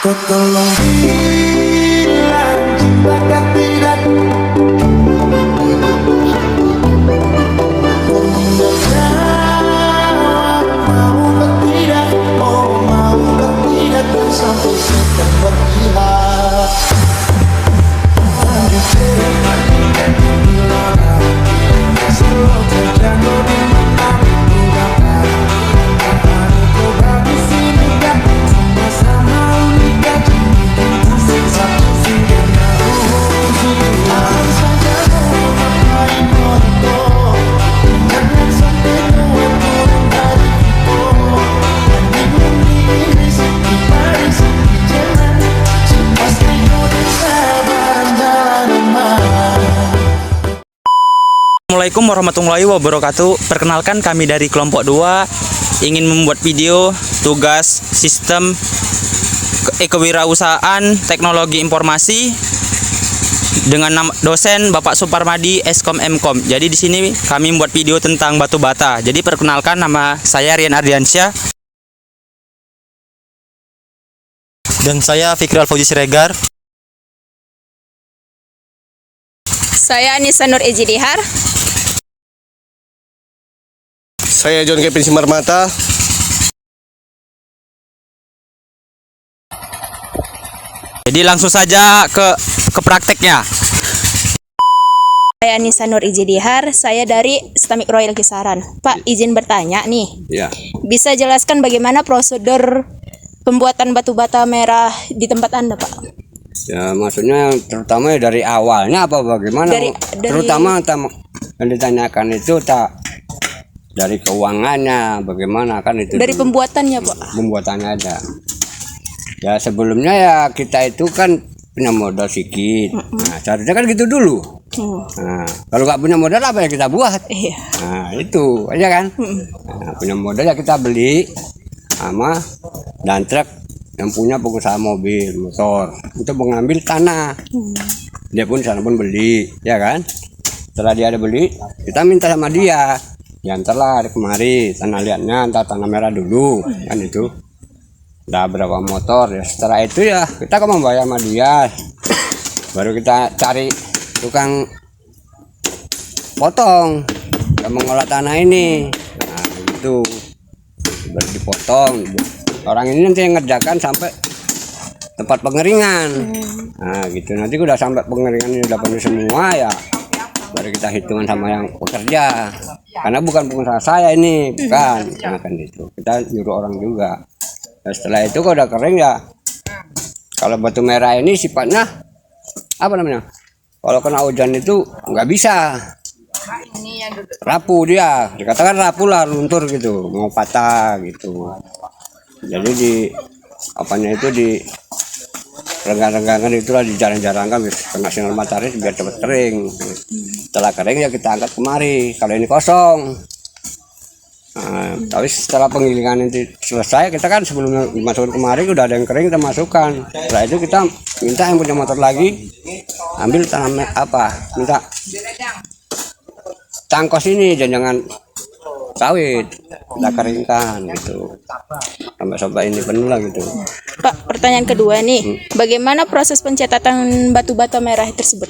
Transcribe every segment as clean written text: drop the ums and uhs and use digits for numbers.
Kau tolong bilang cinta tidak. Kau menjawab mau atau tidak. Oh mau atau tidak. Dan sampai sekian berpihak. Lanjut hati dan gelora. Selalu terjangkau di mana menggunakan. Kau bagi sini kan sama-sama unik. Satu singgahnya alam saja mau ngapain foto. Jangan sampai keluar turun dari kita. Mending mengiris di Paris di Jerman. Pasti kau sabaran jalan aman. Assalamualaikum warahmatullahi wabarakatuh. Perkenalkan, kami dari kelompok 2 ingin membuat video tugas sistem kewirausahaan teknologi informasi dengan dosen Bapak Suparmadi Eskom Mkom. Jadi di sini kami membuat video tentang batu bata. Jadi perkenalkan, nama saya Rian Ardiansyah. Dan saya Fikri Alfauzi Siregar. Saya Anissa Nur Ejidihar. Saya John Kevin Simarmata. Jadi langsung saja ke prakteknya. Saya Anissa Nur Ejidihar. Saya dari Stamik Royal Kisaran. Pak, izin bertanya nih. Ya. Bisa jelaskan bagaimana prosedur pembuatan batu bata merah di tempat Anda, Pak? Ya, maksudnya terutama ya dari awalnya apa bagaimana? Terutama yang ditanyakan itu dari keuangannya bagaimana kan itu. Dari dulu. pembuatannya, Pak. Pembuatannya ada. Ya sebelumnya ya kita itu kan punya modal sedikit. Nah, seharusnya kan gitu dulu. Nah, kalau nggak punya modal apa yang kita buat? Iya. Nah, itu aja kan. Nah, punya modal ya kita beli sama dan truk yang punya pengusaha mobil, motor untuk mengambil tanah. Dia pun sana pun beli, ya kan? Setelah dia ada beli, kita minta sama dia, diantarlah kemari tanah liatnya, antar tanah merah dulu, kan itu. Udah berapa motor ya? Setelah itu ya kita kan membayar sama dia, baru kita cari tukang potong yang mengolah tanah ini. Nah itu baru dipotong. Orang ini nanti yang ngerjakan sampai tempat pengeringan. Nah gitu, nanti udah sampai pengeringan ini udah penuh semua ya, baru kita hitungan sama yang pekerja. Karena bukan pengusaha saya ini, bukan. Nah kan itu, kita nyuruh orang juga. Nah, setelah itu kalau udah kering ya, kalau batu merah ini sifatnya apa namanya? Kalau kena hujan itu nggak bisa. Rapuh dia, dikatakan rapuh lah, luntur gitu, mau patah gitu. Jadi di apanya itu di renggang-renggangan itulah dijarang-jarangkan kena sinar matahari biar cepat kering. Setelah kering ya kita angkat kemari. Kalau ini kosong. Nah, tapi setelah penggilingan itu selesai, kita kan sebelum dimasukin kemari udah ada yang kering kita masukkan. Setelah itu kita minta yang punya motor lagi ambil tanah minta tangkos ini jangan sawit kita keringkan gitu sampai ini penuh lah gitu. Pak, pertanyaan kedua nih. Bagaimana proses pencatatan batu bata merah tersebut?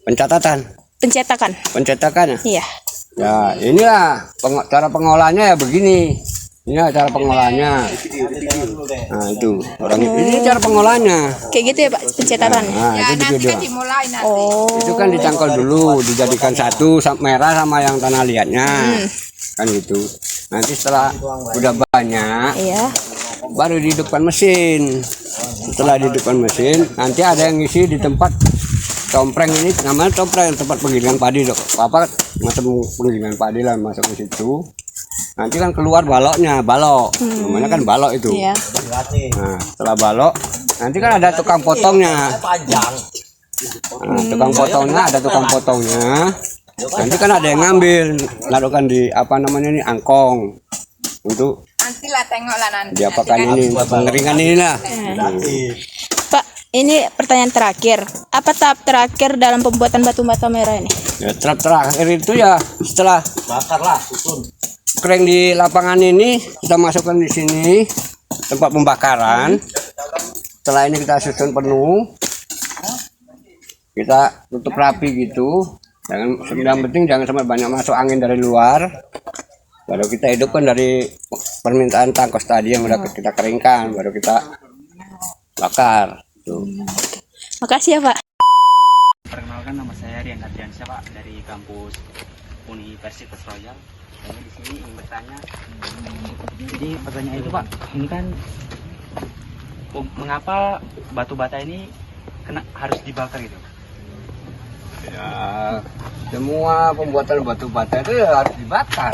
Pencetakannya Iya. ya inilah cara pengolahannya ya begini. Ini cara pengolahannya. Nah itu orang ini cara pengolahannya Kayak gitu ya, Pak, pencatatannya. nah itu di video Oh. itu kan dicangkol dulu, dijadikan satu merah sama yang tanah liatnya kan gitu. Nanti setelah udah banyak Iya. baru dihidupkan mesin. Setelah dihidupkan mesin nanti ada yang ngisi di tempat compreng ini, namanya compreng, tempat penggilingan padi dok. Apa macam penggilingan padi lah masuk ke situ. Nanti kan keluar baloknya, namanya kan balok itu. Iya. Nah setelah balok nanti kan ada tukang potongnya. Nah, tukang potongnya nanti kan ada yang ngambil, lakukan di apa namanya ini angkong untuk Nantilah tengoklah nanti. diapakan ini pengeringan ini lah. Pak, ini pertanyaan terakhir. Apa tahap terakhir dalam pembuatan batu bata merah ini? Ya, terakhir itu ya setelah kering di lapangan ini kita masukkan di sini tempat pembakaran. setelah ini kita susun penuh, kita tutup rapi gitu. Yang penting jangan sampai banyak masuk angin dari luar. Baru kita hidupkan dari permintaan tangkos tadi yang udah kita keringkan, baru kita bakar. Tuh. Makasih ya Pak. Perkenalkan, nama saya Rian Adriansyah Pak, dari kampus Universitas Royal. Saya di sini ingin bertanya. Jadi pertanyaan itu Pak, ini kan mengapa batu bata ini harus dibakar gitu? Ya, semua pembuatan batu bata itu ya harus dibakar.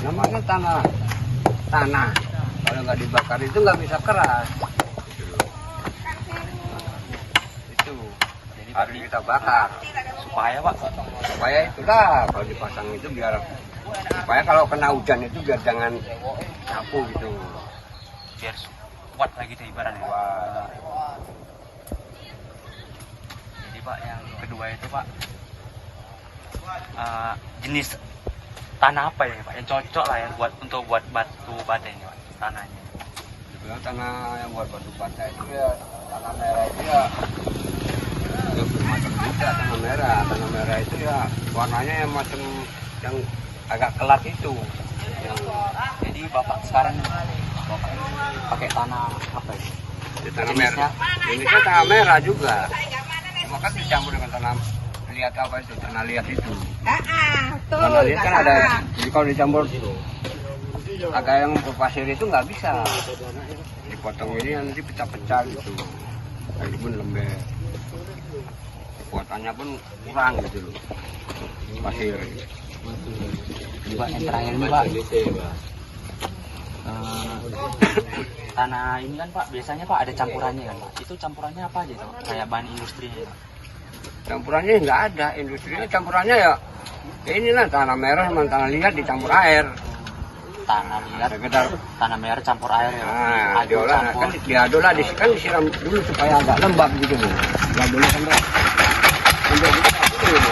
Namanya tanah. Kalau nggak dibakar itu nggak bisa keras. Itu. Jadi harus kita bakar. Supaya Pak, Supaya itulah kalau dipasang itu biar supaya kalau kena hujan itu biar jangan sapu gitu. biar kuat lagi gitu ibaratnya. Jadi Pak, yang kedua itu Pak, jenis tanah apa ya Pak yang cocok lah yang untuk buat batu bata ini Pak, tanahnya? Dibilang tanah yang buat batu bata itu ya tanah merah itu ya bermacam juga tanah merah. Tanah merah itu ya warnanya yang macam yang agak kelat itu. Jadi Bapak sekarang pakai tanah apa ya? Tanah merah. Jenisnya tanah merah juga. Maka dicampur dengan tanah liat apa itu? Tanah liat itu. Tanah liat kan ada. Jadi kalau dicampur agak yang berpasir itu nggak bisa. Dipotong ini nanti pecah-pecah gitu. Kayak pun lembek. Kekuatannya pun kurang gitu loh. Pasir. Pak, yang terakhir nih Pak, tanah ini kan Pak biasanya Pak ada campurannya kan Pak, itu campurannya apa aja Pak? Kayak bahan industrinya Pak? Campurannya nggak ada, industrinya campurannya ya inilah tanah merah sama tanah liat dicampur air. Tanah liat, Sekedar tanah merah campur air ya Pak? nah, diolah kan diaduk lah, kan disiram dulu supaya agak lembab gitu loh. Nggak boleh sampai gitu.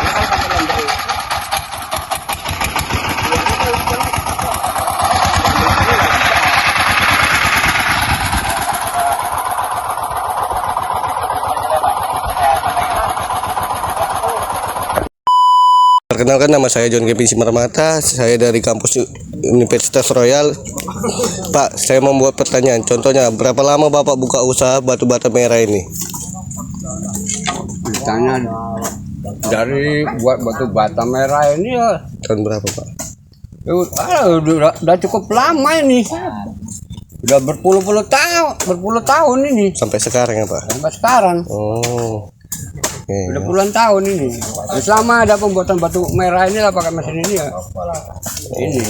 Kalau sampai lembab Perkenalkan, nama saya John Kevin Simarmata, saya dari kampus Universitas Royal. Pak, saya membuat pertanyaan. Contohnya, berapa lama Bapak buka usaha batu bata merah ini? ditanya dari buat batu bata merah ini ya Tahun berapa Pak? udah cukup lama ini. Udah berpuluh-puluh tahun ini. Sampai sekarang ya Pak? Sampai sekarang. Oh. Udah puluhan tahun ini. Selama ada pembuatan batu merah ini lah pakai mesin ini ya. Ini.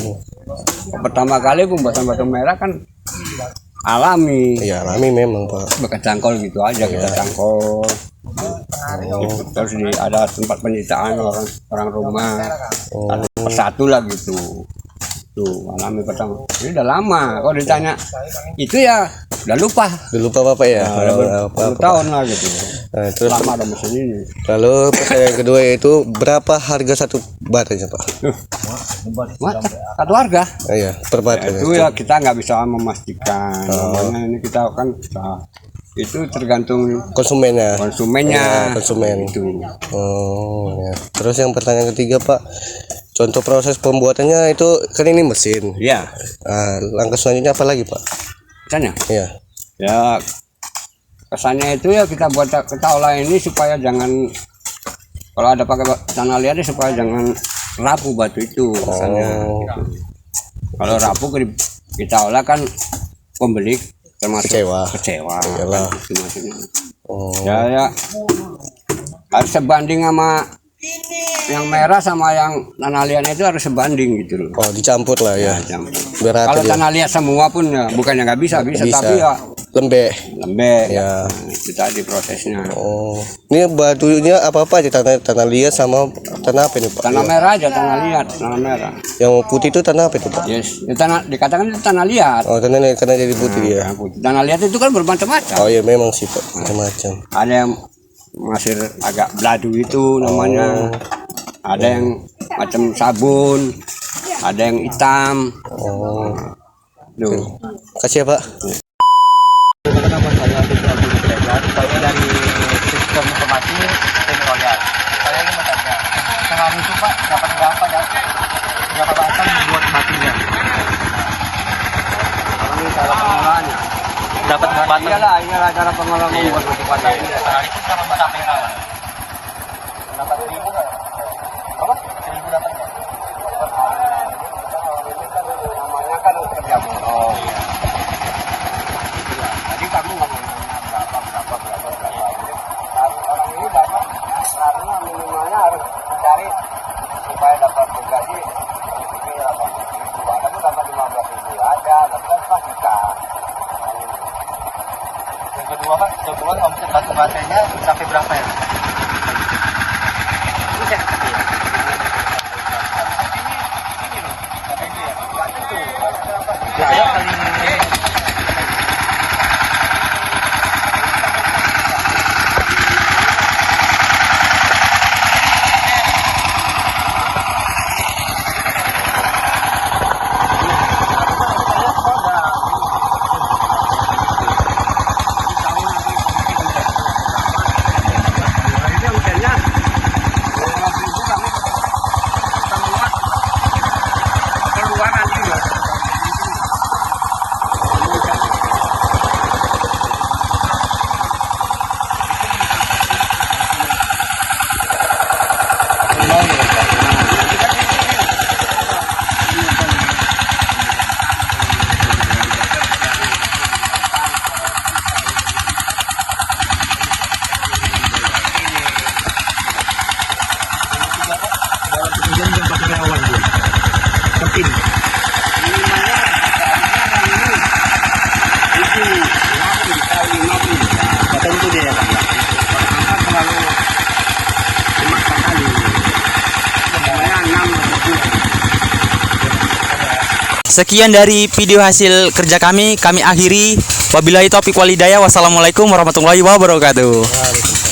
Pertama kali pembuatan batu merah kan alami. Iya, alami memang Pak. Bekas cangkol gitu aja kita cangkol. Terus ada tempat penyitaan orang rumah. Persatu lah gitu. Tuh alami pertama. Ini udah lama. Kalau ditanya itu ya udah lupa. Udah lupa Bapak ya? Udah berpuluh tahun lah gitu. Nah, terus Lama ada mesin ini. lalu pertanyaan kedua yaitu berapa harga satu batanya Pak? Satu harga. Iya, per batanya. Itu ya kita nggak bisa memastikan. Namanya ini kita kan itu tergantung Konsumennya. konsumennya. Ya, konsumen. Itu. Oh, ya. Terus yang pertanyaan ketiga Pak, contoh proses pembuatannya itu kan ini mesin. Ya, Langkah selanjutnya apa lagi Pak? misalnya Iya. ya kesannya itu ya kita olah ini supaya jangan kalau ada pakai tanah liat ini supaya jangan rapuh batu itu kesannya. Gitu. Kalau rapuh kita olah kan pembeli termasuk kecewa. Iyalah. Gitu maksudnya. Oh. Ya harus sebanding sama yang merah sama yang tanah liat itu harus sebanding gitu loh. Oh, dicampur lah ya. Campur. Biar rata Kalau dia. tanah liat semua pun ya bukannya nggak bisa tapi ya Lembek. lembek. Ya. Itu tadi prosesnya. Oh. Ini batunya apa aja, tanah liat sama tanah apa ini Pak? Tanah merah aja, tanah liat, tanah merah. Yang putih itu tanah apa itu Pak? Yes, itu tanah dikatakan itu tanah liat. Oh, tanah liat karena jadi putih dia. Tanah putih. Tanah liat itu kan bermacam-macam. Oh iya memang sih Pak, macam-macam. Ada yang masih agak beladu itu namanya. Ada yang macam sabun, ada yang hitam. Oh. Tuh. Kasih ya Pak. Kenapa saya inilah cara pengolahan membuat batu bata ini. Itu sama bata merah. Berapa ribu kan? Apa? 1.000 dapat ya? Namanya kan kerja bolong. Jadi kamu nggak mau nanya berapa. Dan orang ini dapat karena minimalnya harus mencari supaya dapat gaji ini 8.000. Ada tuh dapat 15.000 ada, dapat 4 juta. Yang kedua Pak, coba omset batu batanya sampai berapa ya? Biasanya paling sekian dari video hasil kerja kami akhiri. Wabillahi taufiq walhidayah. Wassalamualaikum warahmatullahi wabarakatuh.